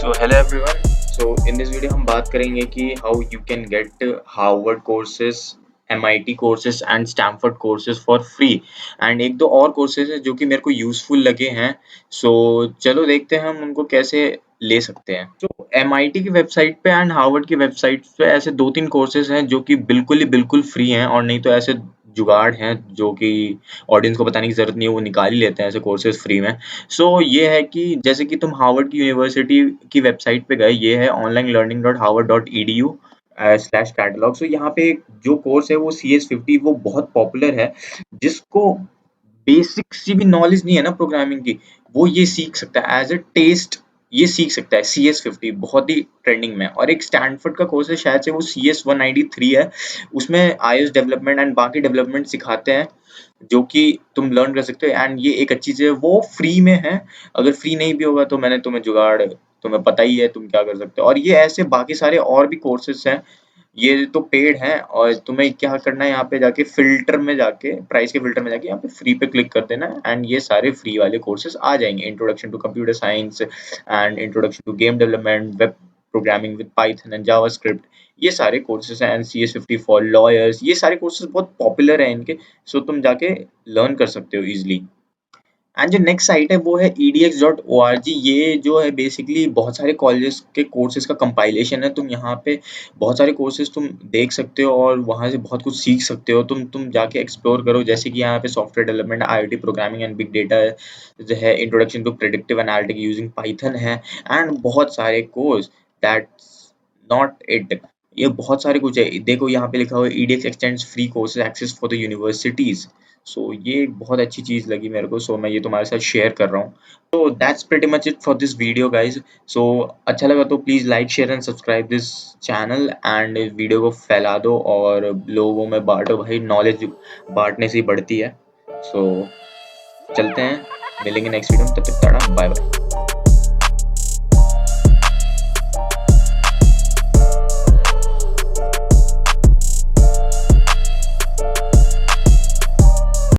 So hello everyone. So in this video हम बात करेंगे कि how you can get Harvard courses, MIT courses and Stanford courses for free. And एक दो और कोर्सेज हैं जो कि मेरे को यूजफुल लगे हैं। सो चलो देखते हैं हम उनको कैसे ले सकते हैं। तो एमआईटी की वेबसाइट पे एंड हार्वर्ड की वेबसाइट पे ऐसे दो तीन कोर्सेज हैं जो कि बिल्कुल फ्री हैं, और नहीं तो ऐसे जुगाड़ हैं जो कि ऑडियंस को बताने की जरूरत नहीं है, वो निकाल ही लेते हैं ऐसे कोर्सेज फ्री में। सो ये है कि जैसे कि तुम हार्वर्ड की यूनिवर्सिटी की वेबसाइट पे गए, ये है onlinelearning.harvard.edu स्लैश कैटलॉग। सो यहाँ पे जो कोर्स है वो CS50, वो बहुत पॉपुलर है। जिसको बेसिक सी भी नॉलेज नहीं है ना प्रोग्रामिंग की, वो ये सीख सकता है एज ए टेस्ट। ये सीख सकता है। CS50 बहुत ही ट्रेंडिंग में है। और एक स्टैनफोर्ड का कोर्स है, शायद से वो CS193 है। उसमें iOS डेवलपमेंट एंड बाकी डेवलपमेंट सिखाते हैं, जो कि तुम लर्न कर सकते हो। एंड ये एक अच्छी चीज है, वो फ्री में है। अगर फ्री नहीं भी होगा तो मैंने तुम्हें जुगाड़, तुम्हें पता ही है तुम क्या कर सकते हो। और ये ऐसे बाकी सारे और भी कोर्सेज हैं, ये तो पेड हैं। और तुम्हें क्या करना है, यहाँ पे जाके फिल्टर में जाके, प्राइस के फिल्टर में जाके यहाँ पे फ्री पे क्लिक कर देना है, एंड ये सारे फ्री वाले कोर्सेज आ जाएंगे। Introduction to computer science and introduction to game development, web programming with Python and JavaScript, ये सारे कोर्सेज हैं। एंड CS50 फॉर लॉयर्स, ये सारे कोर्सेज बहुत पॉपुलर हैं इनके। सो तुम जाके लर्न कर सकते हो इजिली। एंड जो नेक्स्ट साइट है वो है edx.org। ये जो है बेसिकली बहुत सारे कॉलेजेस के कोर्सेज का कंपाइलेशन है। तुम यहाँ पे बहुत सारे कोर्सेज तुम देख सकते हो और वहाँ से बहुत कुछ सीख सकते हो। तुम जाके एक्सप्लोर करो। जैसे कि यहाँ पे software development, IoT programming and big data जो है, introduction to predictive analytic using Python है, एंड बहुत सारे कोर्स। दैट्स नॉट इट, ये बहुत सारे कुछ है। देखो यहाँ पे लिखा हुआ है edx extends free courses access for the universities। सो ये एक बहुत अच्छी चीज लगी मेरे को। सो मैं ये तुम्हारे साथ शेयर कर रहा हूँ। तो that's pretty much it for this video guys. So अच्छा लगा तो please like share and subscribe this channel, and इस वीडियो को फैला दो और लोगों में बांटो भाई। नॉलेज बांटने से ही बढ़ती है। सो चलते हैं, मिलेंगे नेक्स्ट वीडियो में। तब तक टाटा, बाय बाय।